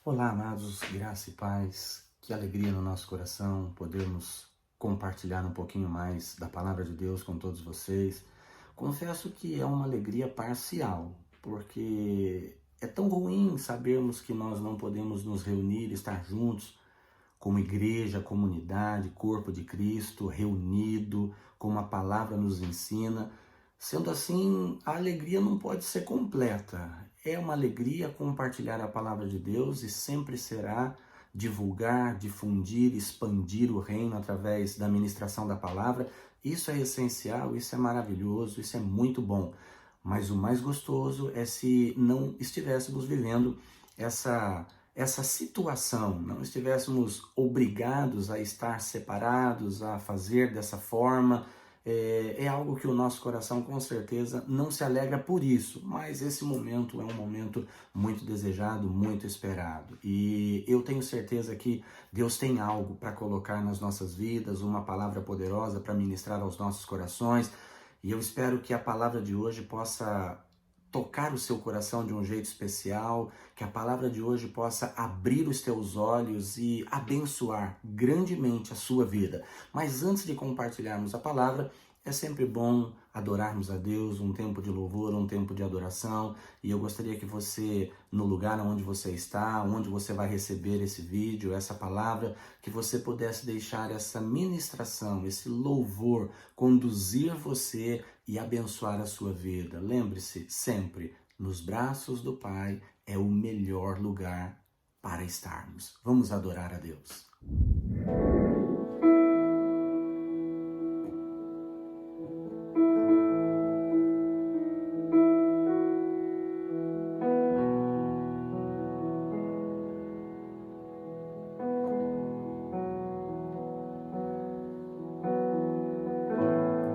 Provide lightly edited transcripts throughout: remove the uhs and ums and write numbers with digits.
Olá, amados, graça e paz, que alegria no nosso coração podermos compartilhar um pouquinho mais da palavra de Deus com todos vocês. Confesso que é uma alegria parcial, porque é tão ruim sabermos que nós não podemos nos reunir, estar juntos como igreja, comunidade, corpo de Cristo, reunido, como a palavra nos ensina. Sendo assim, a alegria não pode ser completa. É uma alegria compartilhar a palavra de Deus e sempre será divulgar, difundir, expandir o reino através da ministração da palavra. Isso é essencial, isso é maravilhoso, isso é muito bom. Mas o mais gostoso é se não estivéssemos vivendo essa situação, não estivéssemos obrigados a estar separados, a fazer dessa forma. É algo que o nosso coração com certeza não se alegra por isso, mas esse momento é um momento muito desejado, muito esperado. E eu tenho certeza que Deus tem algo para colocar nas nossas vidas, uma palavra poderosa para ministrar aos nossos corações. E eu espero que a palavra de hoje possa tocar o seu coração de um jeito especial, que a palavra de hoje possa abrir os teus olhos e abençoar grandemente a sua vida. Mas antes de compartilharmos a palavra, é sempre bom adorarmos a Deus, um tempo de louvor, um tempo de adoração, e eu gostaria que você, no lugar onde você está, onde você vai receber esse vídeo, essa palavra, que você pudesse deixar essa ministração, esse louvor, conduzir você e abençoar a sua vida. Lembre-se sempre, nos braços do Pai é o melhor lugar para estarmos. Vamos adorar a Deus.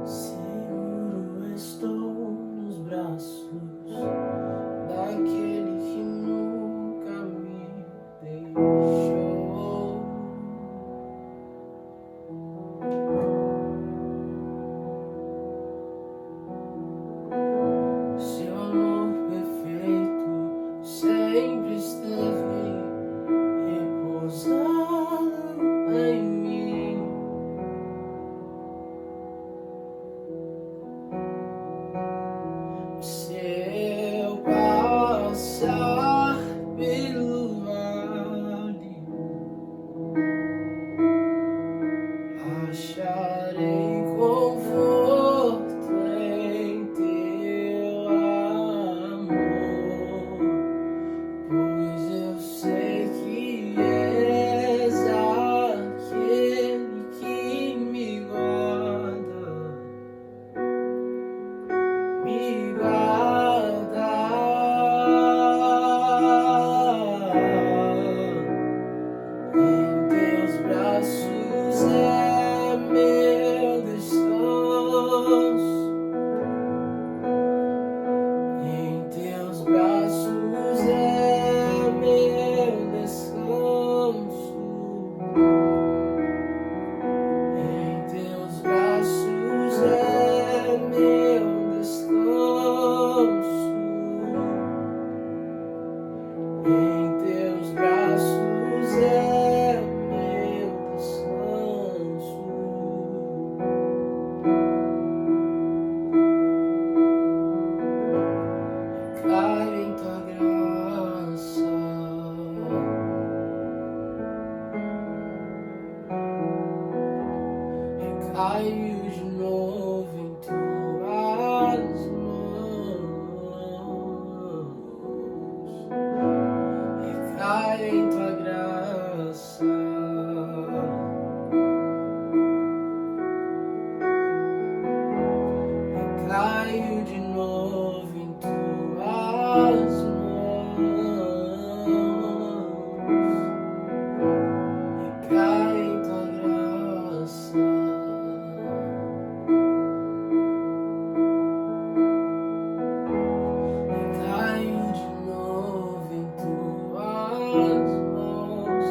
Seguro estou nos braços daquele que nunca me deixou. Seu amor perfeito sempre esteve repousado em mim. Se eu passar pelo vale, acharei conforto em teu amor, pois eu sei que és aquele que me guarda. Me guarda em teus braços é meu descanso, em teus braços é meu descanso, em teus braços é meu descanso, em teus braços é meu descanso. Caio em tua graça, caio de novo em tuas mãos, caio em tua graça, caio de novo em tuas mãos, caio em tua graça. Caio de novo em tuas mãos.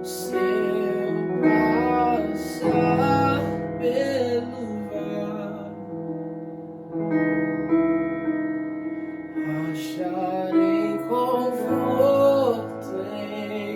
Se eu passar pelo vale, acharei conforto em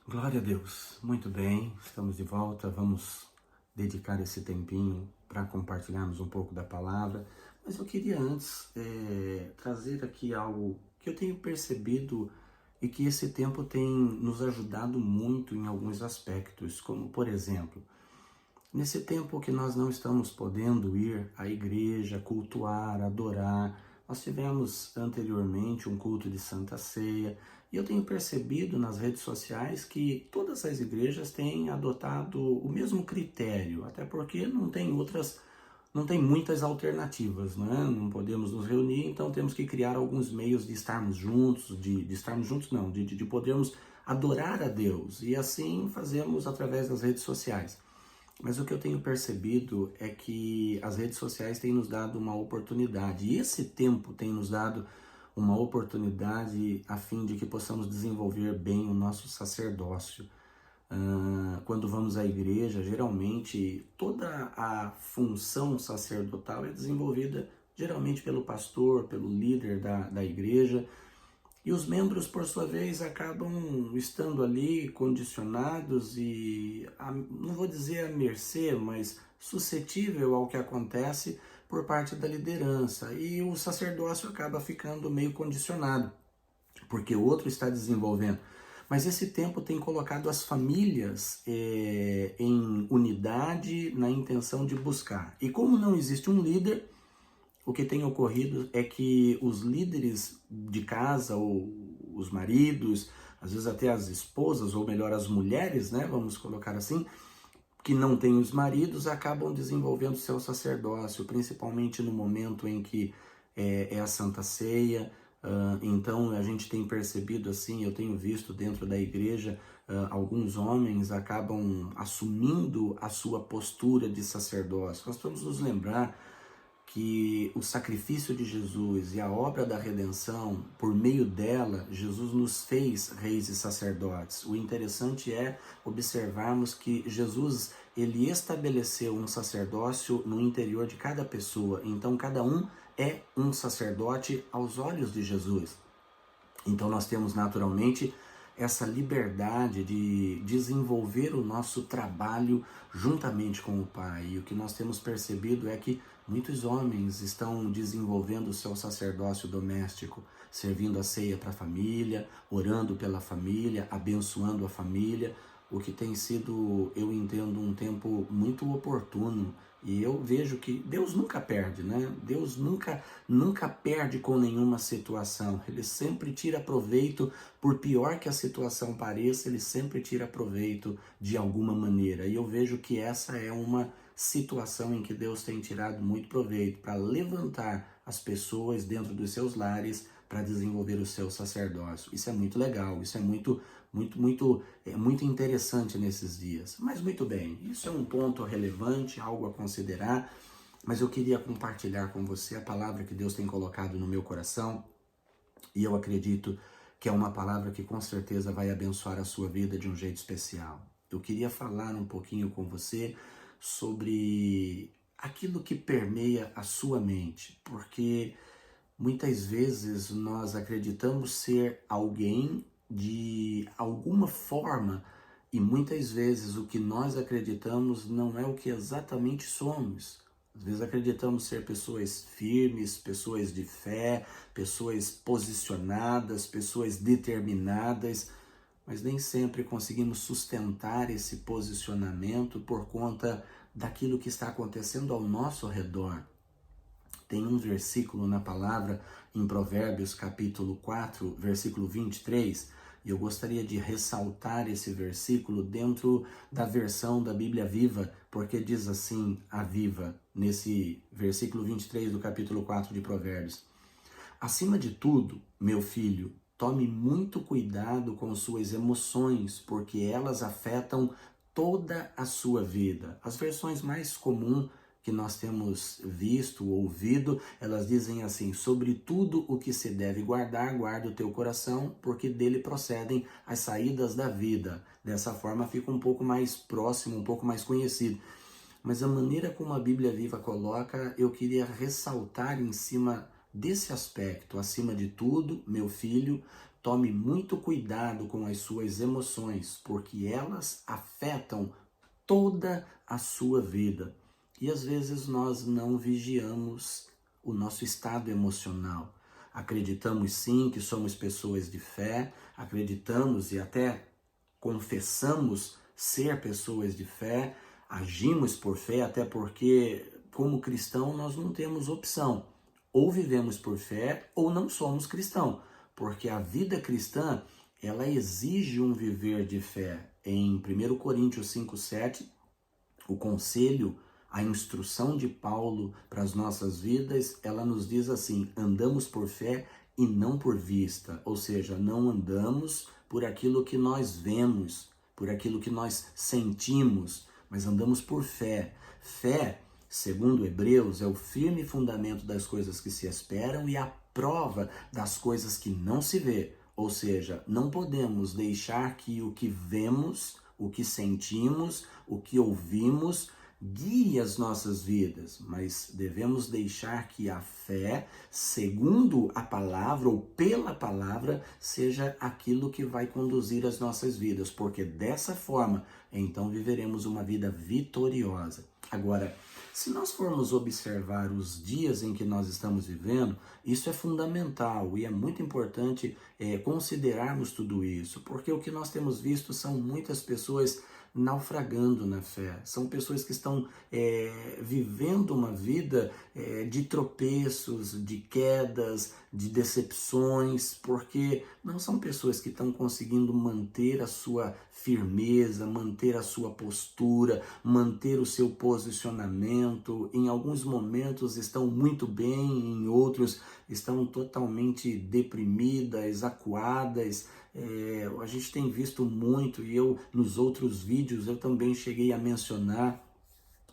Glória a Deus. Muito bem, estamos de volta. Vamos dedicar esse tempinho para compartilharmos um pouco da palavra. Mas eu queria antes trazer aqui algo que eu tenho percebido e que esse tempo tem nos ajudado muito em alguns aspectos, como por exemplo, nesse tempo que nós não estamos podendo ir à igreja, cultuar, adorar, nós tivemos anteriormente um culto de Santa Ceia, e eu tenho percebido nas redes sociais que todas as igrejas têm adotado o mesmo critério, até porque não tem muitas alternativas, né? Não podemos nos reunir, então temos que criar alguns meios de estarmos juntos, de estarmos juntos não, de podermos adorar a Deus, e assim fazemos através das redes sociais. Mas o que eu tenho percebido é que as redes sociais têm nos dado uma oportunidade, e esse tempo tem nos dado uma oportunidade a fim de que possamos desenvolver bem o nosso sacerdócio. Quando vamos à igreja, geralmente toda a função sacerdotal é desenvolvida geralmente pelo pastor, pelo líder da igreja, e os membros, por sua vez, acabam estando ali condicionados e, não vou dizer à mercê, mas suscetível ao que acontece por parte da liderança. E o sacerdócio acaba ficando meio condicionado, porque o outro está desenvolvendo. Mas esse tempo tem colocado as famílias em unidade na intenção de buscar. E como não existe um líder, o que tem ocorrido é que os líderes de casa, ou os maridos, às vezes até as esposas, ou melhor, as mulheres, né, vamos colocar assim, que não têm os maridos, acabam desenvolvendo seu sacerdócio, principalmente no momento em que é a Santa Ceia. Então a gente tem percebido assim, eu tenho visto dentro da igreja, alguns homens acabam assumindo a sua postura de sacerdócio. Nós vamos nos lembrar que o sacrifício de Jesus e a obra da redenção, por meio dela, Jesus nos fez reis e sacerdotes. O interessante é observarmos que Jesus, ele estabeleceu um sacerdócio no interior de cada pessoa. Então, cada um é um sacerdote aos olhos de Jesus. Então, nós temos naturalmente essa liberdade de desenvolver o nosso trabalho juntamente com o Pai. E o que nós temos percebido é que muitos homens estão desenvolvendo o seu sacerdócio doméstico, servindo a ceia para a família, orando pela família, abençoando a família, o que tem sido, eu entendo, um tempo muito oportuno. E eu vejo que Deus nunca perde, né? Deus nunca perde com nenhuma situação. Ele sempre tira proveito, por pior que a situação pareça, ele sempre tira proveito de alguma maneira. E eu vejo que essa é uma situação em que Deus tem tirado muito proveito para levantar as pessoas dentro dos seus lares para desenvolver o seu sacerdócio. Isso é muito legal, isso é muito interessante nesses dias. Mas muito bem, isso é um ponto relevante, algo a considerar, mas eu queria compartilhar com você a palavra que Deus tem colocado no meu coração, e eu acredito que é uma palavra que com certeza vai abençoar a sua vida de um jeito especial. Eu queria falar um pouquinho com você sobre aquilo que permeia a sua mente, porque muitas vezes nós acreditamos ser alguém de alguma forma, e muitas vezes o que nós acreditamos não é o que exatamente somos. Às vezes acreditamos ser pessoas firmes, pessoas de fé, pessoas posicionadas, pessoas determinadas, mas nem sempre conseguimos sustentar esse posicionamento por conta daquilo que está acontecendo ao nosso redor. Tem um versículo na palavra em Provérbios capítulo 4, versículo 23, e eu gostaria de ressaltar esse versículo dentro da versão da Bíblia Viva, porque diz assim, a Viva, nesse versículo 23 do capítulo 4 de Provérbios: acima de tudo, meu filho, tome muito cuidado com suas emoções, porque elas afetam toda a sua vida. As versões mais comuns que nós temos visto, ouvido, elas dizem assim: sobre tudo o que se deve guardar, guarda o teu coração, porque dele procedem as saídas da vida. Dessa forma fica um pouco mais próximo, um pouco mais conhecido. Mas a maneira como a Bíblia Viva coloca, eu queria ressaltar em cima Desse aspecto, acima de tudo, meu filho, tome muito cuidado com as suas emoções, porque elas afetam toda a sua vida. E às vezes nós não vigiamos o nosso estado emocional. Acreditamos sim que somos pessoas de fé, acreditamos e até confessamos ser pessoas de fé, agimos por fé, até porque, como cristão, nós não temos opção. Ou vivemos por fé ou não somos cristão, porque a vida cristã, ela exige um viver de fé. Em 1 Coríntios 5,7, o conselho, a instrução de Paulo para as nossas vidas, ela nos diz assim: andamos por fé e não por vista, ou seja, não andamos por aquilo que nós vemos, por aquilo que nós sentimos, mas andamos por fé. Fé, segundo Hebreus, é o firme fundamento das coisas que se esperam e a prova das coisas que não se vê. Ou seja, não podemos deixar que o que vemos, o que sentimos, o que ouvimos, guie as nossas vidas, mas devemos deixar que a fé, segundo a palavra ou pela palavra, seja aquilo que vai conduzir as nossas vidas, porque dessa forma, então viveremos uma vida vitoriosa. Agora, se nós formos observar os dias em que nós estamos vivendo, isso é fundamental e é muito importante considerarmos tudo isso, porque o que nós temos visto são muitas pessoas naufragando na fé. São pessoas que estão vivendo uma vida de tropeços, de quedas, de decepções, porque não são pessoas que estão conseguindo manter a sua firmeza, manter a sua postura, manter o seu posicionamento. Em alguns momentos estão muito bem, em outros estão totalmente deprimidas, acuadas. A gente tem visto muito, e eu nos outros vídeos eu também cheguei a mencionar,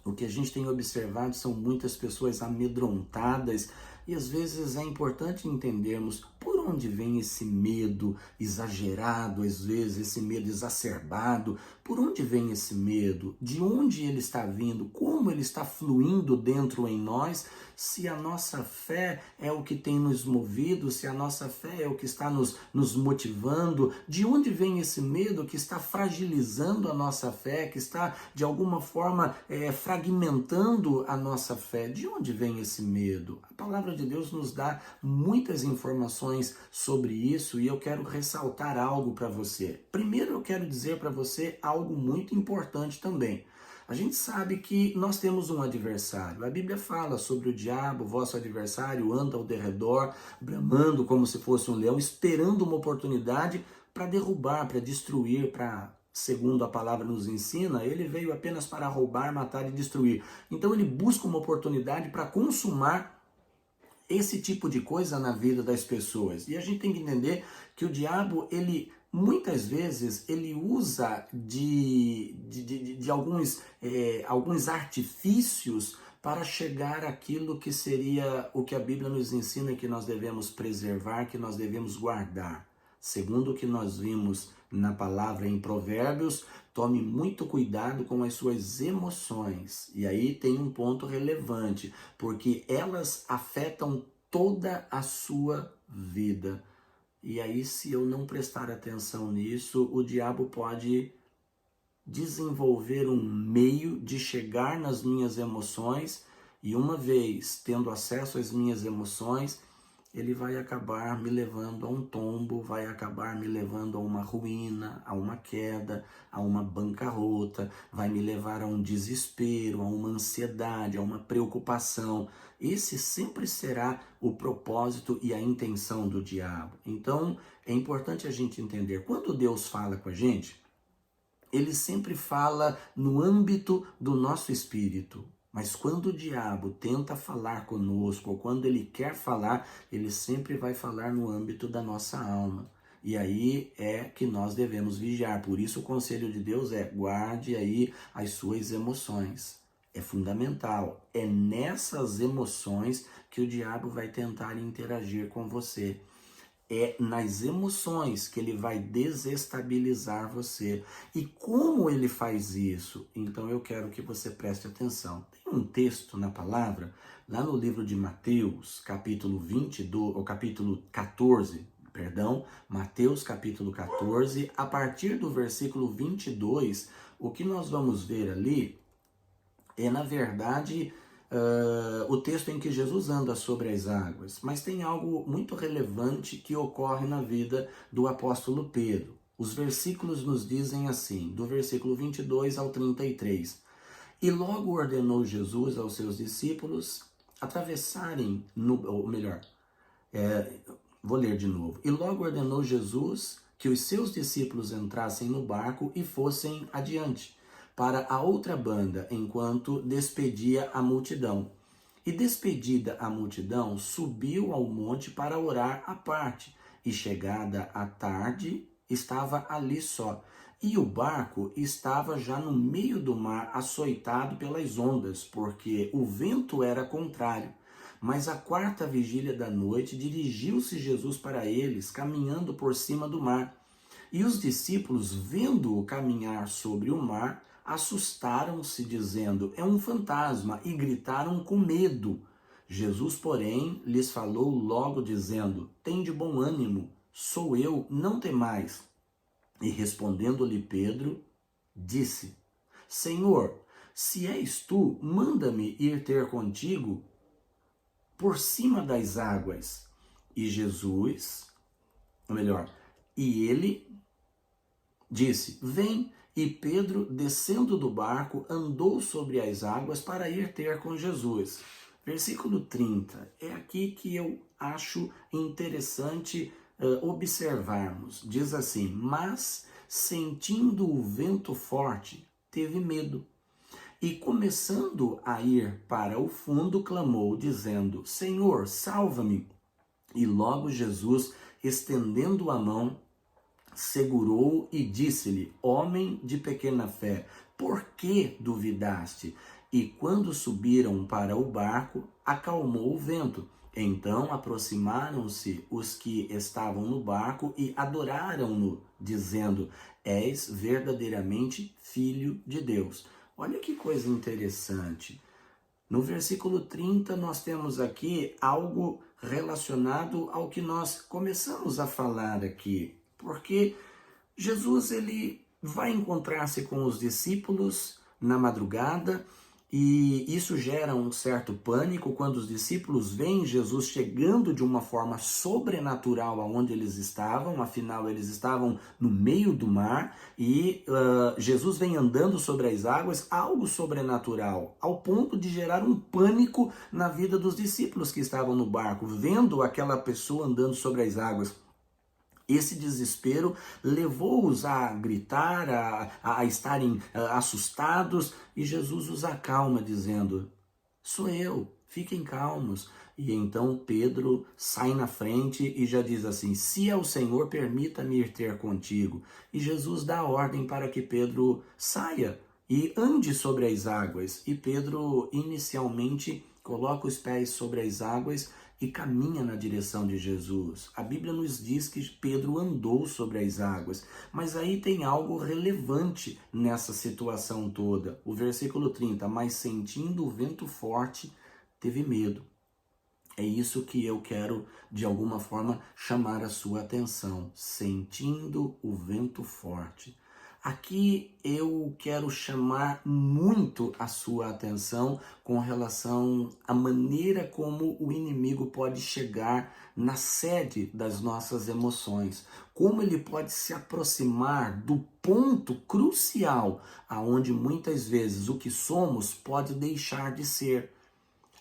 o que a gente tem observado são muitas pessoas amedrontadas, e às vezes é importante entendermos por onde vem esse medo exagerado, às vezes esse medo exacerbado. Por onde vem esse medo? De onde ele está vindo? Como ele está fluindo dentro em nós? Se a nossa fé é o que tem nos movido, se a nossa fé é o que está nos motivando, de onde vem esse medo que está fragilizando a nossa fé, que está de alguma forma fragmentando a nossa fé? De onde vem esse medo? A palavra de Deus nos dá muitas informações sobre isso e eu quero ressaltar algo para você. Primeiro eu quero dizer para você algo muito importante também. A gente sabe que nós temos um adversário. A Bíblia fala sobre o diabo, vosso adversário, anda ao derredor, bramando como se fosse um leão, esperando uma oportunidade para derrubar, para destruir, para, segundo a palavra nos ensina, ele veio apenas para roubar, matar e destruir. Então ele busca uma oportunidade para consumar esse tipo de coisa na vida das pessoas. E a gente tem que entender que o diabo, ele muitas vezes ele usa de alguns artifícios para chegar àquilo que seria o que a Bíblia nos ensina que nós devemos preservar, que nós devemos guardar. Segundo o que nós vimos na palavra em Provérbios, tome muito cuidado com as suas emoções. E aí tem um ponto relevante, porque elas afetam toda a sua vida. E aí, se eu não prestar atenção nisso, o diabo pode desenvolver um meio de chegar nas minhas emoções e, uma vez tendo acesso às minhas emoções, ele vai acabar me levando a um tombo, vai acabar me levando a uma ruína, a uma queda, a uma bancarrota, vai me levar a um desespero, a uma ansiedade, a uma preocupação. Esse sempre será o propósito e a intenção do diabo. Então, é importante a gente entender, quando Deus fala com a gente, ele sempre fala no âmbito do nosso espírito. Mas quando o diabo tenta falar conosco, ou quando ele quer falar, ele sempre vai falar no âmbito da nossa alma. E aí é que nós devemos vigiar. Por isso o conselho de Deus é: guarde aí as suas emoções. É fundamental. É nessas emoções que o diabo vai tentar interagir com você. É nas emoções que ele vai desestabilizar você. E como ele faz isso? Então eu quero que você preste atenção. Tem um texto na palavra, lá no livro de Mateus, capítulo 22, ou capítulo 14, perdão, Mateus capítulo 14, a partir do versículo 22, o que nós vamos ver ali é, na verdade, o texto em que Jesus anda sobre as águas, mas tem algo muito relevante que ocorre na vida do apóstolo Pedro. Os versículos nos dizem assim, do versículo 22 ao 33. E logo ordenou Jesus aos seus discípulos atravessarem, ou melhor, vou ler de novo. E logo ordenou Jesus que os seus discípulos entrassem no barco e fossem adiante, para a outra banda, enquanto despedia a multidão. E despedida a multidão, subiu ao monte para orar à parte. E chegada a tarde, estava ali só. E o barco estava já no meio do mar, açoitado pelas ondas, porque o vento era contrário. Mas à quarta vigília da noite, dirigiu-se Jesus para eles, caminhando por cima do mar. E os discípulos, vendo-o caminhar sobre o mar, assustaram-se, dizendo, é um fantasma, e gritaram com medo. Jesus, porém, lhes falou logo, dizendo, tende bom ânimo, sou eu, não temais. E respondendo-lhe Pedro, disse, Senhor, se és tu, manda-me ir ter contigo por cima das águas. E Jesus, ou melhor, e ele disse, vem. E Pedro, descendo do barco, andou sobre as águas para ir ter com Jesus. Versículo 30, é aqui que eu acho interessante observarmos. Diz assim, mas sentindo o vento forte, teve medo. E começando a ir para o fundo, clamou, dizendo, Senhor, salva-me. E logo Jesus, estendendo a mão, segurou e disse-lhe, homem de pequena fé, por que duvidaste? E quando subiram para o barco, acalmou o vento. Então aproximaram-se os que estavam no barco e adoraram-no, dizendo, és verdadeiramente filho de Deus. Olha que coisa interessante. No versículo 30 nós temos aqui algo relacionado ao que nós começamos a falar aqui. Porque Jesus ele vai encontrar-se com os discípulos na madrugada e isso gera um certo pânico quando os discípulos veem Jesus chegando de uma forma sobrenatural aonde eles estavam, afinal eles estavam no meio do mar e Jesus vem andando sobre as águas, algo sobrenatural, ao ponto de gerar um pânico na vida dos discípulos que estavam no barco, vendo aquela pessoa andando sobre as águas. Esse desespero levou-os a gritar, a estarem assustados, e Jesus os acalma, dizendo, sou eu, fiquem calmos. E então Pedro sai na frente e já diz assim, se é o Senhor, permita-me ir ter contigo. E Jesus dá ordem para que Pedro saia e ande sobre as águas. E Pedro inicialmente coloca os pés sobre as águas e caminha na direção de Jesus. A Bíblia nos diz que Pedro andou sobre as águas, mas aí tem algo relevante nessa situação toda. O versículo 30, mas sentindo o vento forte, teve medo. É isso que eu quero, de alguma forma, chamar a sua atenção. Sentindo o vento forte. Aqui eu quero chamar muito a sua atenção com relação à maneira como o inimigo pode chegar na sede das nossas emoções. Como ele pode se aproximar do ponto crucial aonde muitas vezes o que somos pode deixar de ser.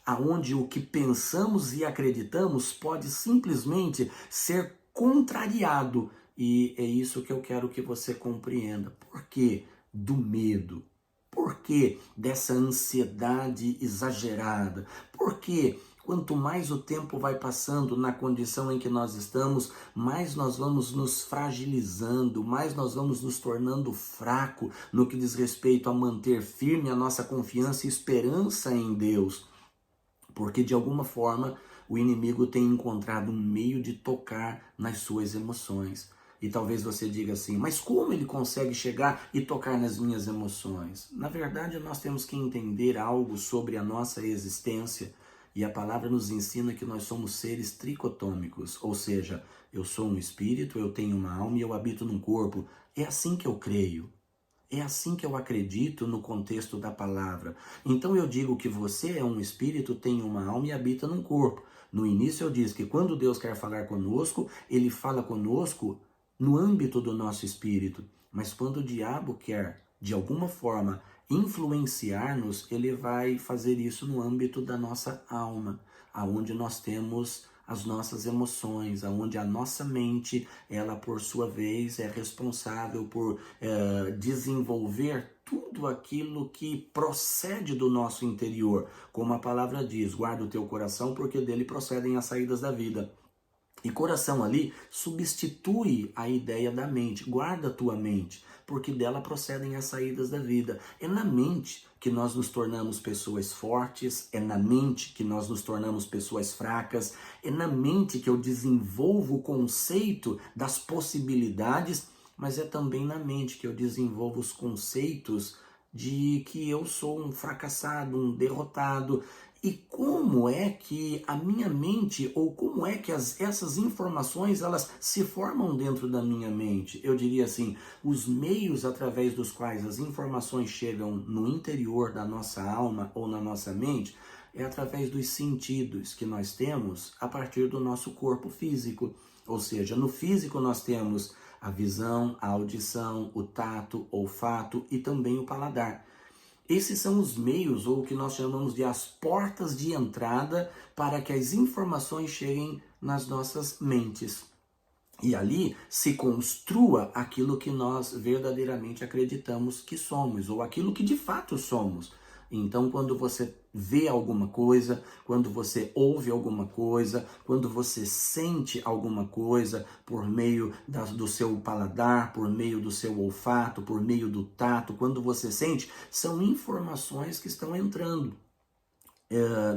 Aonde o que pensamos e acreditamos pode simplesmente ser contrariado. E é isso que eu quero que você compreenda. Por que do medo? Por que dessa ansiedade exagerada? Por que quanto mais o tempo vai passando na condição em que nós estamos, mais nós vamos nos fragilizando, mais nós vamos nos tornando fraco no que diz respeito a manter firme a nossa confiança e esperança em Deus? Porque de alguma forma o inimigo tem encontrado um meio de tocar nas suas emoções. E talvez você diga assim, mas como ele consegue chegar e tocar nas minhas emoções? Na verdade, nós temos que entender algo sobre a nossa existência. E a palavra nos ensina que nós somos seres tricotômicos, ou seja, eu sou um espírito, eu tenho uma alma e eu habito num corpo. É assim que eu creio. É assim que eu acredito no contexto da palavra. Então eu digo que você é um espírito, tem uma alma e habita num corpo. No início eu disse que quando Deus quer falar conosco, ele fala conosco no âmbito do nosso espírito. Mas quando o diabo quer, de alguma forma, influenciar-nos, ele vai fazer isso no âmbito da nossa alma, aonde nós temos as nossas emoções, aonde a nossa mente, ela por sua vez é responsável por desenvolver tudo aquilo que procede do nosso interior. Como a palavra diz, guarda o teu coração porque dele procedem as saídas da vida. E coração ali substitui a ideia da mente. Guarda a tua mente, porque dela procedem as saídas da vida. É na mente que nós nos tornamos pessoas fortes, é na mente que nós nos tornamos pessoas fracas, é na mente que eu desenvolvo o conceito das possibilidades, mas é também na mente que eu desenvolvo os conceitos de que eu sou um fracassado, um derrotado. E como é que a minha mente, ou como é que essas informações, elas se formam dentro da minha mente? Eu diria assim, os meios através dos quais as informações chegam no interior da nossa alma ou na nossa mente, é através dos sentidos que nós temos a partir do nosso corpo físico. Ou seja, no físico nós temos a visão, a audição, o tato, o olfato e também o paladar. Esses são os meios, ou o que nós chamamos de as portas de entrada para que as informações cheguem nas nossas mentes. E ali se construa aquilo que nós verdadeiramente acreditamos que somos, ou aquilo que de fato somos. Então, quando você vê alguma coisa, quando você ouve alguma coisa, quando você sente alguma coisa por meio do seu paladar, por meio do seu olfato, por meio do tato, quando você sente, são informações que estão entrando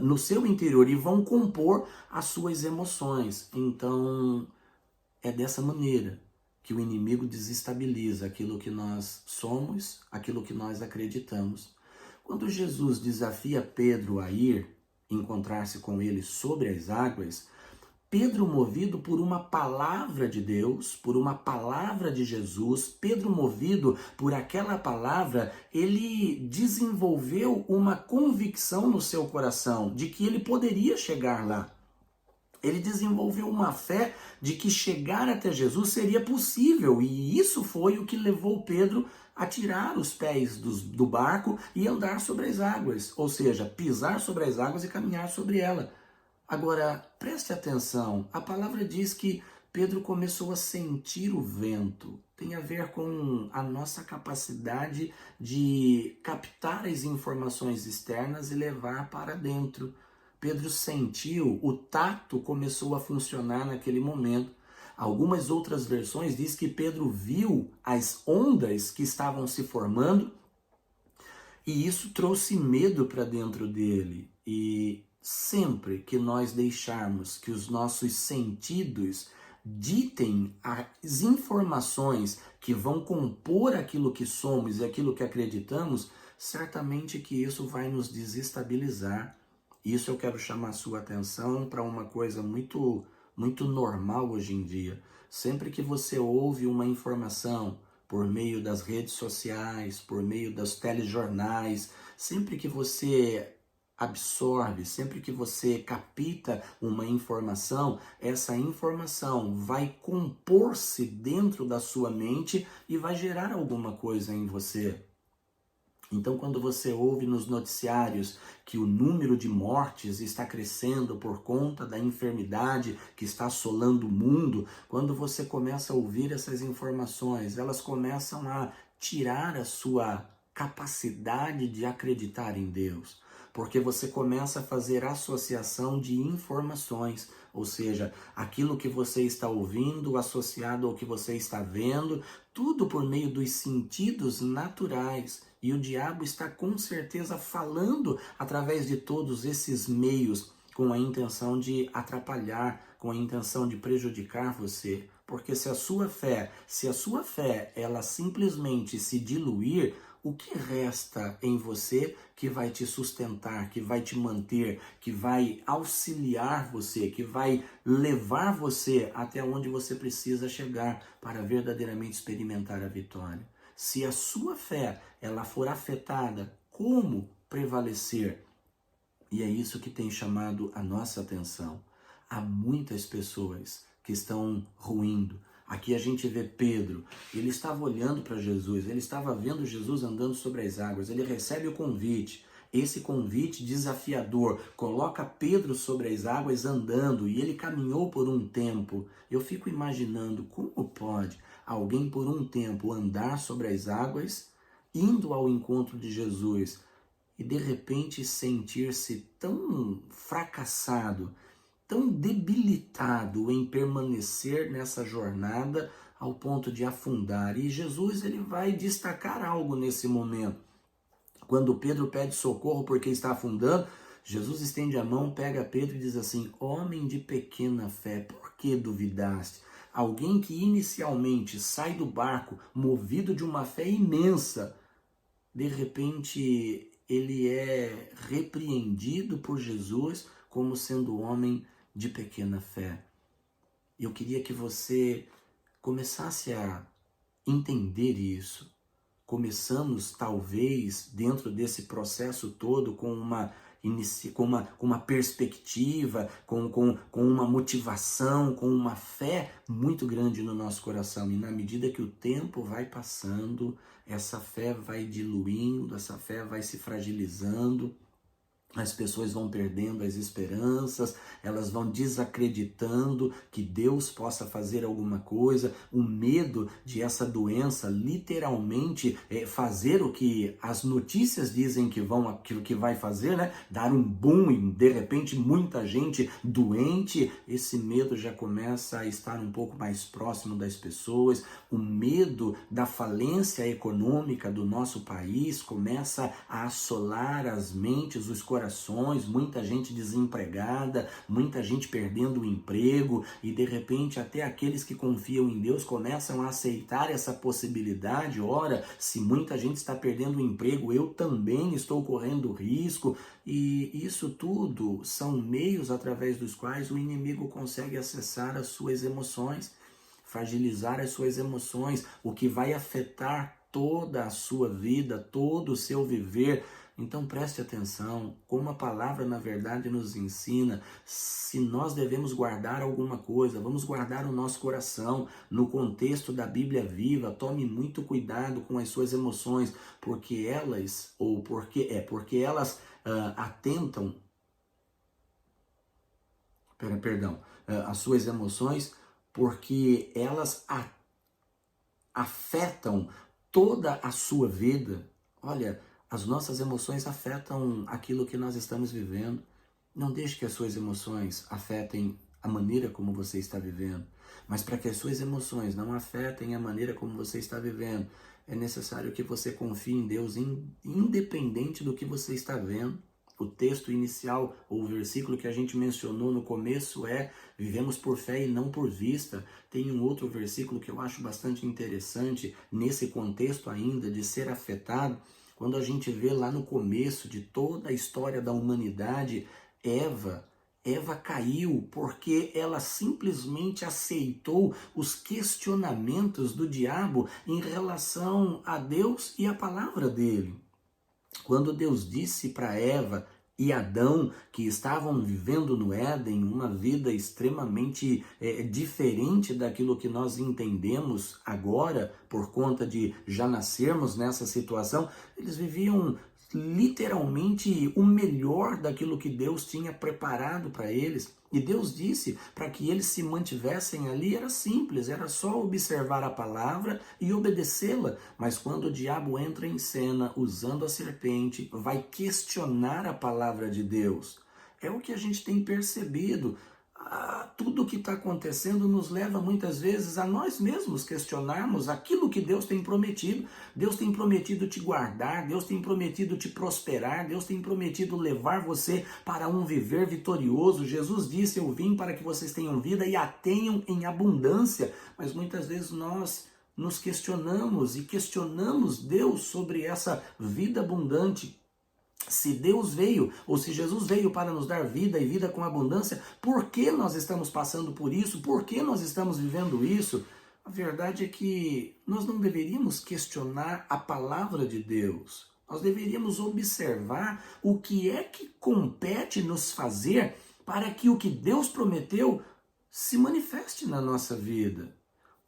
no seu interior e vão compor as suas emoções. Então, é dessa maneira que o inimigo desestabiliza aquilo que nós somos, aquilo que nós acreditamos. Quando Jesus desafia Pedro a ir encontrar-se com ele sobre as águas, Pedro, movido por uma palavra de Deus, por uma palavra de Jesus, Pedro, movido por aquela palavra, ele desenvolveu uma convicção no seu coração de que ele poderia chegar lá. Ele desenvolveu uma fé de que chegar até Jesus seria possível, e isso foi o que levou Pedro a tirar os pés do barco e andar sobre as águas, ou seja, pisar sobre as águas e caminhar sobre ela. Agora, preste atenção, a palavra diz que Pedro começou a sentir o vento. Tem a ver com a nossa capacidade de captar as informações externas e levar para dentro. Pedro sentiu, o tato começou a funcionar naquele momento. Algumas outras versões diz que Pedro viu as ondas que estavam se formando e isso trouxe medo para dentro dele. E sempre que nós deixarmos que os nossos sentidos ditem as informações que vão compor aquilo que somos e aquilo que acreditamos, certamente que isso vai nos desestabilizar. Isso eu quero chamar a sua atenção para uma coisa muito normal hoje em dia. Sempre que você ouve uma informação por meio das redes sociais, por meio dos telejornais, sempre que você absorve, sempre que você capta uma informação, essa informação vai compor-se dentro da sua mente e vai gerar alguma coisa em você. Então, quando você ouve nos noticiários que o número de mortes está crescendo por conta da enfermidade que está assolando o mundo, quando você começa a ouvir essas informações, elas começam a tirar a sua capacidade de acreditar em Deus. Porque você começa a fazer associação de informações, ou seja, aquilo que você está ouvindo associado ao que você está vendo, tudo por meio dos sentidos naturais. E o diabo está com certeza falando através de todos esses meios com a intenção de atrapalhar, com a intenção de prejudicar você. Porque se a sua fé, ela simplesmente se diluir, o que resta em você que vai te sustentar, que vai te manter, que vai auxiliar você, que vai levar você até onde você precisa chegar para verdadeiramente experimentar a vitória? Se a sua fé, ela for afetada, como prevalecer? E é isso que tem chamado a nossa atenção. Há muitas pessoas que estão ruindo. Aqui a gente vê Pedro, ele estava olhando para Jesus, ele estava vendo Jesus andando sobre as águas, ele recebe o convite. Esse convite desafiador coloca Pedro sobre as águas andando e ele caminhou por um tempo. Eu fico imaginando como pode alguém por um tempo andar sobre as águas, indo ao encontro de Jesus e de repente sentir-se tão fracassado, tão debilitado em permanecer nessa jornada ao ponto de afundar. E Jesus, ele vai destacar algo nesse momento. Quando Pedro pede socorro porque está afundando, Jesus estende a mão, pega Pedro e diz assim: homem de pequena fé, por que duvidaste? Alguém que inicialmente sai do barco movido de uma fé imensa, de repente ele é repreendido por Jesus como sendo homem de pequena fé. Eu queria que você começasse a entender isso. Começamos, talvez, dentro desse processo todo, com uma perspectiva, com uma motivação, com uma fé muito grande no nosso coração. E na medida que o tempo vai passando, essa fé vai diluindo, essa fé vai se fragilizando. As pessoas vão perdendo as esperanças, elas vão desacreditando que Deus possa fazer alguma coisa. O medo de essa doença literalmente fazer o que as notícias dizem que vai fazer, né? Dar um boom e de repente muita gente doente. Esse medo já começa a estar um pouco mais próximo das pessoas. O medo da falência econômica do nosso país começa a assolar as mentes, os corações. Muita gente desempregada, muita gente perdendo o emprego e de repente até aqueles que confiam em Deus começam a aceitar essa possibilidade. Ora, se muita gente está perdendo o emprego, eu também estou correndo risco. E isso tudo são meios através dos quais o inimigo consegue acessar as suas emoções, fragilizar as suas emoções, o que vai afetar toda a sua vida, todo o seu viver. Então preste atenção, como a palavra na verdade nos ensina, se nós devemos guardar alguma coisa, vamos guardar o nosso coração. No contexto da Bíblia viva, tome muito cuidado com as suas emoções, porque elas atentam, as suas emoções, porque elas afetam toda a sua vida. Olha, as nossas emoções afetam aquilo que nós estamos vivendo. Não deixe que as suas emoções afetem a maneira como você está vivendo. Mas para que as suas emoções não afetem a maneira como você está vivendo, é necessário que você confie em Deus, independente do que você está vendo. O texto inicial, ou o versículo que a gente mencionou no começo é: vivemos por fé e não por vista. Tem um outro versículo que eu acho bastante interessante nesse contexto ainda de ser afetado. Quando a gente vê lá no começo de toda a história da humanidade, Eva caiu porque ela simplesmente aceitou os questionamentos do diabo em relação a Deus e a palavra dele. Quando Deus disse para Eva e Adão, que estavam vivendo no Éden uma vida extremamente diferente daquilo que nós entendemos agora, por conta de já nascermos nessa situação, eles viviam literalmente o melhor daquilo que Deus tinha preparado para eles. E Deus disse para que eles se mantivessem ali, era simples, era só observar a palavra e obedecê-la. Mas quando o diabo entra em cena usando a serpente, vai questionar a palavra de Deus. É o que a gente tem percebido. tudo o que está acontecendo nos leva muitas vezes a nós mesmos questionarmos aquilo que Deus tem prometido. Deus tem prometido te guardar, Deus tem prometido te prosperar, Deus tem prometido levar você para um viver vitorioso. Jesus disse: eu vim para que vocês tenham vida e a tenham em abundância. Mas muitas vezes nós nos questionamos e questionamos Deus sobre essa vida abundante. Se Deus veio, ou se Jesus veio para nos dar vida e vida com abundância, por que nós estamos passando por isso? Por que nós estamos vivendo isso? A verdade é que nós não deveríamos questionar a palavra de Deus. Nós deveríamos observar o que é que compete nos fazer para que o que Deus prometeu se manifeste na nossa vida.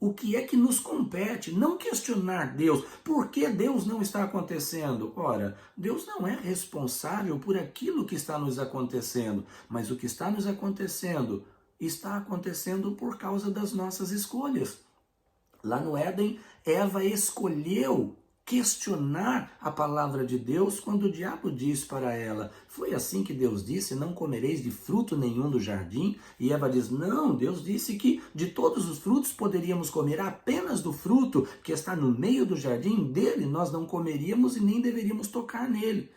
O que é que nos compete? Não questionar Deus. Por que Deus não está acontecendo? Ora, Deus não é responsável por aquilo que está nos acontecendo, mas o que está nos acontecendo está acontecendo por causa das nossas escolhas. Lá no Éden, Eva escolheu questionar a palavra de Deus quando o diabo disse para ela: foi assim que Deus disse, não comereis de fruto nenhum do jardim? E Eva diz: não, Deus disse que de todos os frutos poderíamos comer, apenas do fruto que está no meio do jardim, dele nós não comeríamos e nem deveríamos tocar nele.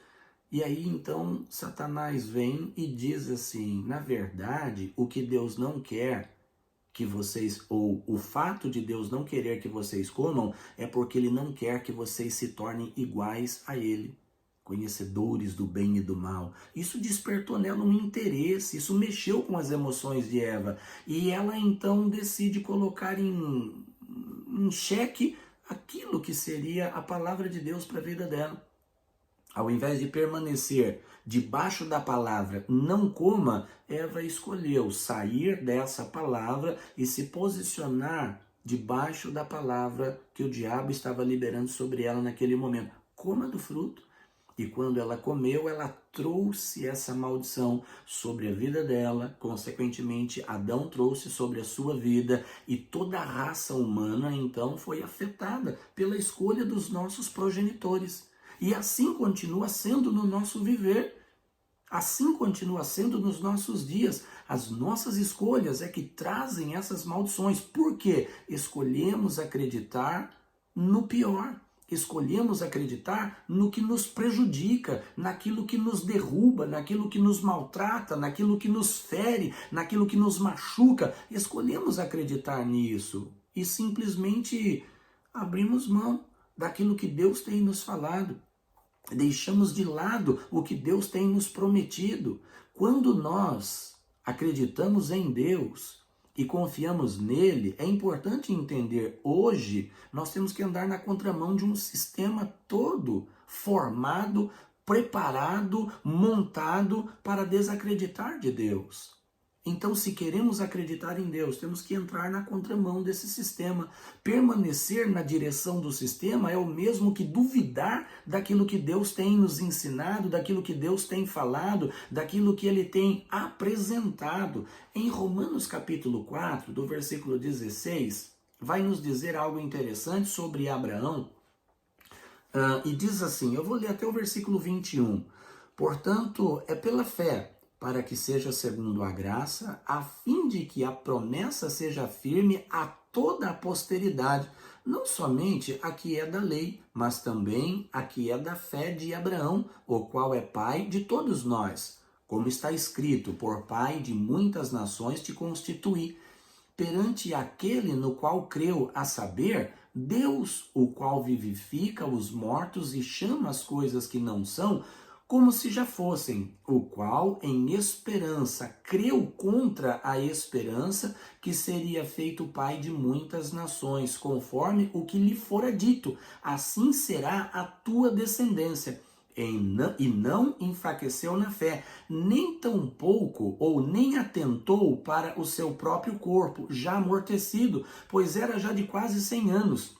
E aí então Satanás vem e diz assim: na verdade, o que Deus não quer que vocês, ou o fato de Deus não querer que vocês comam, é porque Ele não quer que vocês se tornem iguais a Ele, conhecedores do bem e do mal. Isso despertou nela um interesse, isso mexeu com as emoções de Eva, e ela então decide colocar em xeque aquilo que seria a palavra de Deus para a vida dela. Ao invés de permanecer debaixo da palavra não coma, Eva escolheu sair dessa palavra e se posicionar debaixo da palavra que o diabo estava liberando sobre ela naquele momento. Coma do fruto. E quando ela comeu, ela trouxe essa maldição sobre a vida dela. Consequentemente, Adão trouxe sobre a sua vida, e toda a raça humana então foi afetada pela escolha dos nossos progenitores. E assim continua sendo no nosso viver, assim continua sendo nos nossos dias. As nossas escolhas é que trazem essas maldições. Por quê? Escolhemos acreditar no pior. Escolhemos acreditar no que nos prejudica, naquilo que nos derruba, naquilo que nos maltrata, naquilo que nos fere, naquilo que nos machuca. Escolhemos acreditar nisso e simplesmente abrimos mão daquilo que Deus tem nos falado. Deixamos de lado o que Deus tem nos prometido. Quando nós acreditamos em Deus e confiamos nele, é importante entender, hoje nós temos que andar na contramão de um sistema todo formado, preparado, montado para desacreditar de Deus. Então, se queremos acreditar em Deus, temos que entrar na contramão desse sistema. Permanecer na direção do sistema é o mesmo que duvidar daquilo que Deus tem nos ensinado, daquilo que Deus tem falado, daquilo que Ele tem apresentado. Em Romanos capítulo 4, do versículo 16, vai nos dizer algo interessante sobre Abraão. E diz assim, eu vou ler até o versículo 21. Portanto, é pela fé, para que seja segundo a graça, a fim de que a promessa seja firme a toda a posteridade, não somente a que é da lei, mas também a que é da fé de Abraão, o qual é pai de todos nós. Como está escrito, por pai de muitas nações te constituí, perante aquele no qual creu, a saber, Deus, o qual vivifica os mortos e chama as coisas que não são, como se já fossem, o qual em esperança creu contra a esperança que seria feito pai de muitas nações, conforme o que lhe fora dito, assim será a tua descendência. E não enfraqueceu na fé, nem tampouco ou nem atentou para o seu próprio corpo, já amortecido, pois era já de quase 100 anos,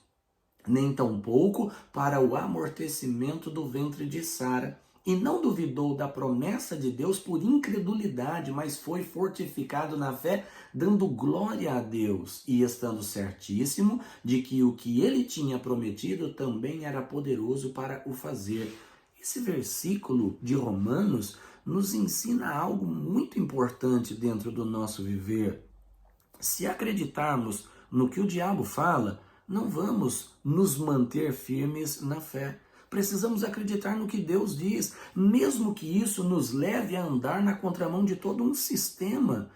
nem tampouco para o amortecimento do ventre de Sara. E não duvidou da promessa de Deus por incredulidade, mas foi fortificado na fé, dando glória a Deus, e estando certíssimo de que o que ele tinha prometido também era poderoso para o fazer. Esse versículo de Romanos nos ensina algo muito importante dentro do nosso viver. Se acreditarmos no que o diabo fala, não vamos nos manter firmes na fé. Precisamos acreditar no que Deus diz, mesmo que isso nos leve a andar na contramão de todo um sistema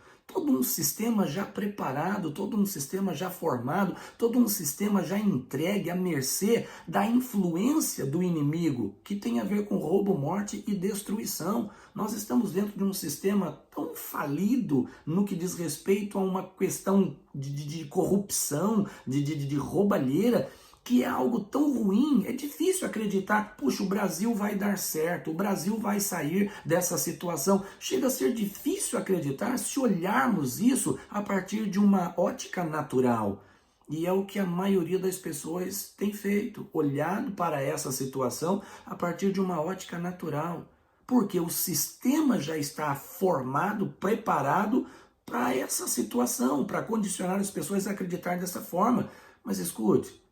já preparado, todo um sistema já formado, todo um sistema já entregue à mercê da influência do inimigo, que tem a ver com roubo, morte e destruição. Nós estamos dentro de um sistema tão falido no que diz respeito a uma questão de corrupção, de roubalheira, que é algo tão ruim. É difícil acreditar, puxa, o Brasil vai dar certo, o Brasil vai sair dessa situação. Chega a ser difícil acreditar se olharmos isso a partir de uma ótica natural. E é o que a maioria das pessoas tem feito, olhado para essa situação a partir de uma ótica natural. Porque o sistema já está formado, preparado para essa situação, para condicionar as pessoas a acreditar dessa forma. Mas escute,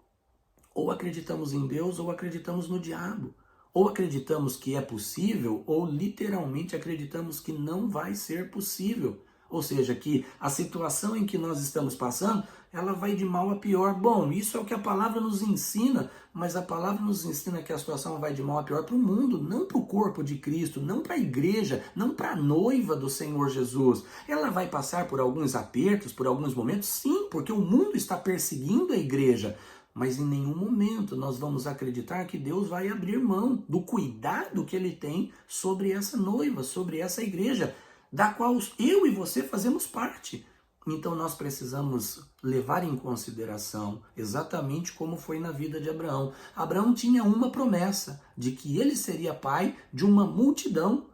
ou acreditamos em Deus ou acreditamos no diabo. Ou acreditamos que é possível ou literalmente acreditamos que não vai ser possível. Ou seja, que a situação em que nós estamos passando, ela vai de mal a pior. Bom, isso é o que a palavra nos ensina, mas a palavra nos ensina que a situação vai de mal a pior para o mundo, não para o corpo de Cristo, não para a igreja, não para a noiva do Senhor Jesus. Ela vai passar por alguns apertos, por alguns momentos, sim, porque o mundo está perseguindo a igreja. Mas em nenhum momento nós vamos acreditar que Deus vai abrir mão do cuidado que Ele tem sobre essa noiva, sobre essa igreja, da qual eu e você fazemos parte. Então nós precisamos levar em consideração exatamente como foi na vida de Abraão. Abraão tinha uma promessa de que ele seria pai de uma multidão,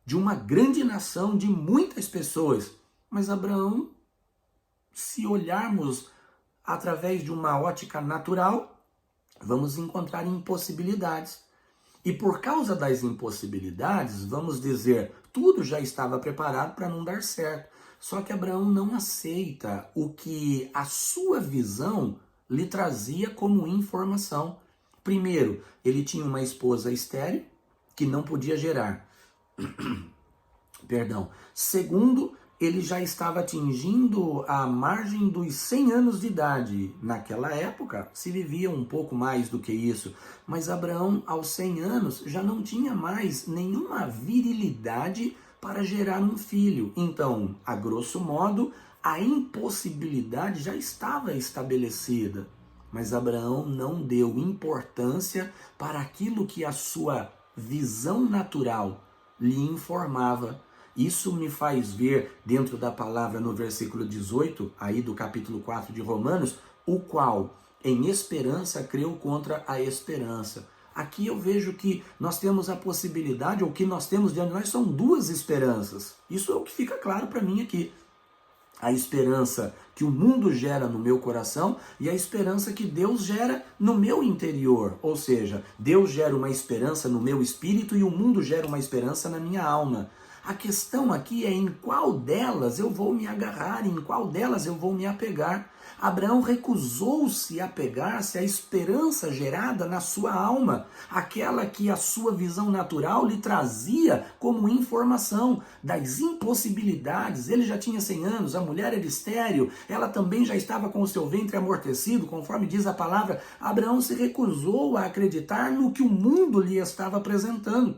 de uma grande nação, de muitas pessoas. Mas Abraão, se olharmos através de uma ótica natural, vamos encontrar impossibilidades. E por causa das impossibilidades, vamos dizer, tudo já estava preparado para não dar certo. Só que Abraão não aceita o que a sua visão lhe trazia como informação. Primeiro, ele tinha uma esposa estéril que não podia gerar. Perdão. Segundo, ele já estava atingindo a margem dos 100 anos de idade. Naquela época, se vivia um pouco mais do que isso. Mas Abraão, aos 100 anos, já não tinha mais nenhuma virilidade para gerar um filho. Então, a grosso modo, a impossibilidade já estava estabelecida. Mas Abraão não deu importância para aquilo que a sua visão natural lhe informava. Isso me faz ver dentro da palavra no versículo 18, aí do capítulo 4 de Romanos, o qual em esperança creu contra a esperança. Aqui eu vejo que nós temos a possibilidade, ou que nós temos diante de nós, são duas esperanças. Isso é o que fica claro para mim aqui. A esperança que o mundo gera no meu coração e a esperança que Deus gera no meu interior. Ou seja, Deus gera uma esperança no meu espírito e o mundo gera uma esperança na minha alma. A questão aqui é em qual delas eu vou me agarrar, em qual delas eu vou me apegar. Abraão recusou-se a apegar-se à esperança gerada na sua alma, aquela que a sua visão natural lhe trazia como informação das impossibilidades. Ele já tinha 100 anos, a mulher era estéril, ela também já estava com o seu ventre amortecido, conforme diz a palavra. Abraão se recusou a acreditar no que o mundo lhe estava apresentando.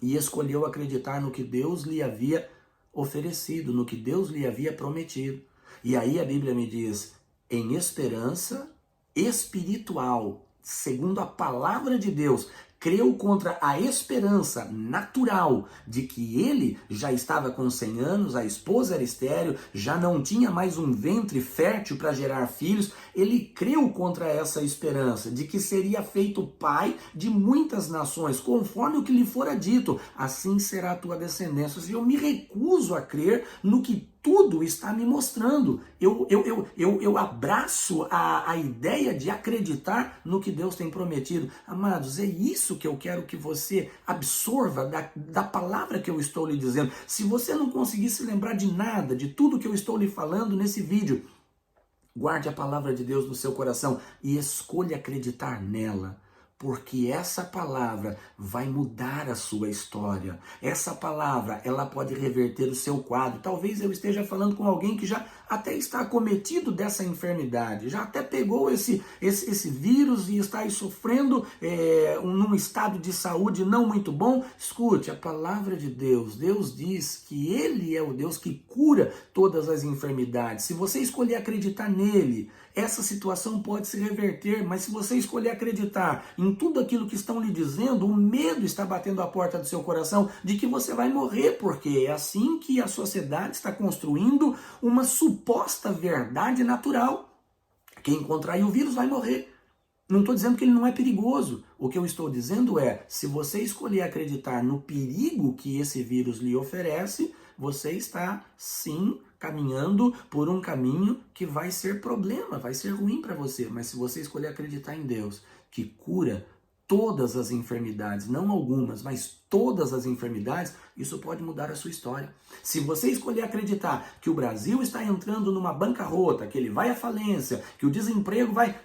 E escolheu acreditar no que Deus lhe havia oferecido, no que Deus lhe havia prometido. E aí a Bíblia me diz, em esperança espiritual, segundo a palavra de Deus, creu contra a esperança natural de que ele já estava com 100 anos, a esposa era estéril, já não tinha mais um ventre fértil para gerar filhos. Ele creu contra essa esperança de que seria feito pai de muitas nações, conforme o que lhe fora dito, assim será a tua descendência. E eu me recuso a crer no que tudo está me mostrando. Eu abraço a ideia de acreditar no que Deus tem prometido. Amados, é isso que eu quero que você absorva da palavra que eu estou lhe dizendo. Se você não conseguir se lembrar de nada, de tudo que eu estou lhe falando nesse vídeo, guarde a palavra de Deus no seu coração e escolha acreditar nela. porque essa palavra vai mudar a sua história. Essa palavra, ela pode reverter o seu quadro. Talvez eu esteja falando com alguém que já até está acometido dessa enfermidade, já até pegou esse vírus e está aí sofrendo num estado de saúde não muito bom. Escute, a palavra de Deus, Deus diz que Ele é o Deus que cura todas as enfermidades. Se você escolher acreditar nele, essa situação pode se reverter, mas se você escolher acreditar em tudo aquilo que estão lhe dizendo, o medo está batendo a porta do seu coração de que você vai morrer, porque é assim que a sociedade está construindo uma suposta verdade natural. Quem contrair o vírus vai morrer. Não estou dizendo que ele não é perigoso. O que eu estou dizendo é, se você escolher acreditar no perigo que esse vírus lhe oferece, você está, sim, caminhando por um caminho que vai ser problema, vai ser ruim para você. Mas se você escolher acreditar em Deus, que cura todas as enfermidades, não algumas, mas todas as enfermidades, isso pode mudar a sua história. Se você escolher acreditar que o Brasil está entrando numa bancarrota, que ele vai à falência, que o desemprego vai...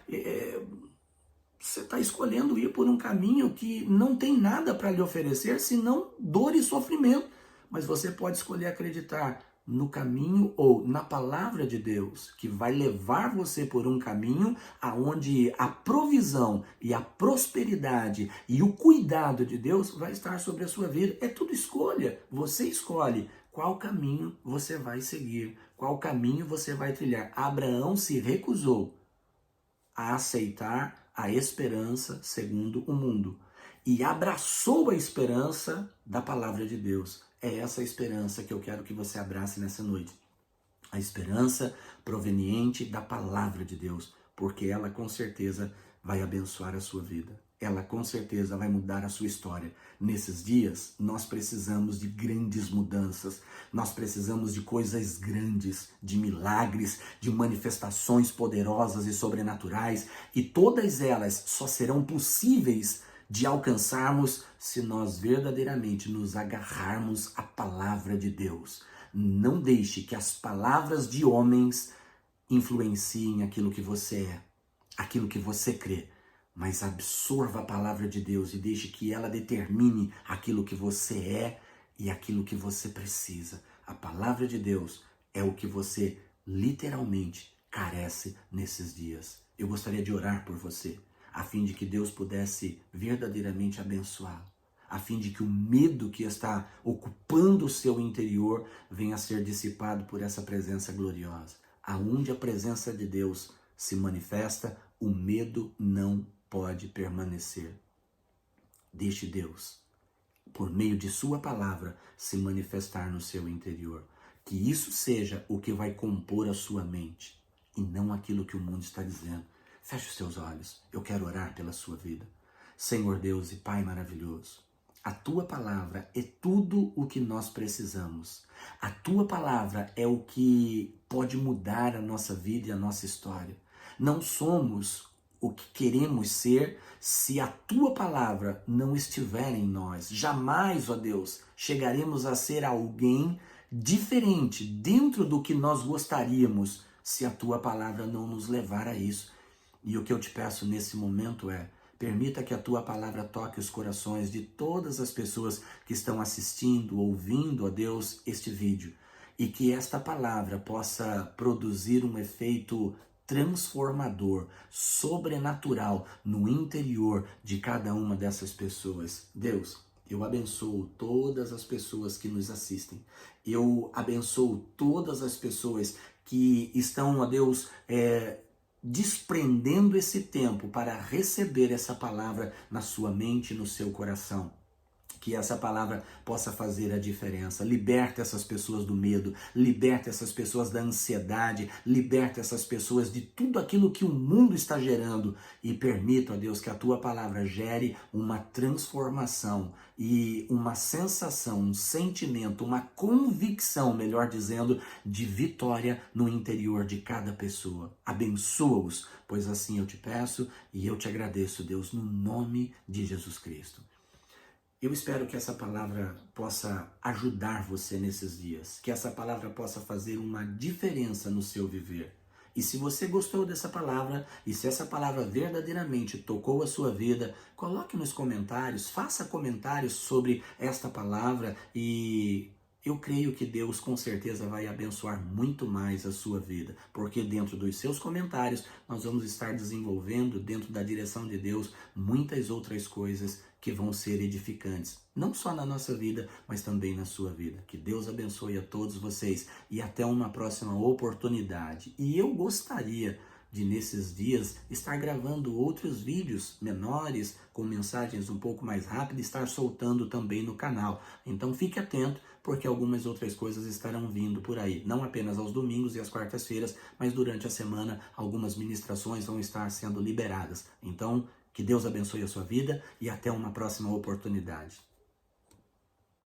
Você está escolhendo ir por um caminho que não tem nada para lhe oferecer, senão dor e sofrimento. Mas você pode escolher acreditar no caminho ou na palavra de Deus, que vai levar você por um caminho aonde a provisão e a prosperidade e o cuidado de Deus vai estar sobre a sua vida. É tudo escolha. Você escolhe qual caminho você vai seguir, qual caminho você vai trilhar. Abraão se recusou a aceitar a esperança segundo o mundo e abraçou a esperança da palavra de Deus. É essa esperança que eu quero que você abrace nessa noite. A esperança proveniente da palavra de Deus, porque ela com certeza vai abençoar a sua vida. Ela com certeza vai mudar a sua história. Nesses dias, nós precisamos de grandes mudanças. Nós precisamos de coisas grandes, de milagres, de manifestações poderosas e sobrenaturais. E todas elas só serão possíveis de alcançarmos se nós verdadeiramente nos agarrarmos à palavra de Deus. Não deixe que as palavras de homens influenciem aquilo que você é, aquilo que você crê, mas absorva a palavra de Deus e deixe que ela determine aquilo que você é e aquilo que você precisa. A palavra de Deus é o que você literalmente carece nesses dias. Eu gostaria de orar por você, a fim de que Deus pudesse verdadeiramente abençoá-lo, a fim de que o medo que está ocupando o seu interior venha a ser dissipado por essa presença gloriosa. Aonde a presença de Deus se manifesta, o medo não pode permanecer. Deixe Deus, por meio de sua palavra, se manifestar no seu interior. Que isso seja o que vai compor a sua mente e não aquilo que o mundo está dizendo. Feche os seus olhos, eu quero orar pela sua vida. Senhor Deus e Pai maravilhoso, a tua palavra é tudo o que nós precisamos. A tua palavra é o que pode mudar a nossa vida e a nossa história. Não somos o que queremos ser se a tua palavra não estiver em nós. Jamais, ó Deus, chegaremos a ser alguém diferente dentro do que nós gostaríamos se a tua palavra não nos levar a isso. E o que eu te peço nesse momento é: permita que a tua palavra toque os corações de todas as pessoas que estão assistindo, ouvindo, ó Deus, este vídeo. E que esta palavra possa produzir um efeito transformador, sobrenatural no interior de cada uma dessas pessoas. Deus, eu abençoo todas as pessoas que nos assistem. Eu abençoo todas as pessoas que estão, ó Deus, desprendendo esse tempo para receber essa palavra na sua mente e no seu coração. Que essa palavra possa fazer a diferença. Liberta essas pessoas do medo, liberta essas pessoas da ansiedade, liberta essas pessoas de tudo aquilo que o mundo está gerando e permita, ó Deus, que a tua palavra gere uma transformação e uma sensação, um sentimento, uma convicção, melhor dizendo, de vitória no interior de cada pessoa. Abençoa-os, pois assim eu te peço e eu te agradeço, Deus, no nome de Jesus Cristo. Eu espero que essa palavra possa ajudar você nesses dias, que essa palavra possa fazer uma diferença no seu viver. E se você gostou dessa palavra, e se essa palavra verdadeiramente tocou a sua vida, coloque nos comentários, faça comentários sobre esta palavra e eu creio que Deus com certeza vai abençoar muito mais a sua vida, porque dentro dos seus comentários nós vamos estar desenvolvendo, dentro da direção de Deus, muitas outras coisas que vão ser edificantes, não só na nossa vida, mas também na sua vida. Que Deus abençoe a todos vocês e até uma próxima oportunidade. E eu gostaria de, nesses dias, estar gravando outros vídeos menores, com mensagens um pouco mais rápidas, estar soltando também no canal. Então fique atento, porque algumas outras coisas estarão vindo por aí. Não apenas aos domingos e às quartas-feiras, mas durante a semana algumas ministrações vão estar sendo liberadas. Então, que Deus abençoe a sua vida e até uma próxima oportunidade.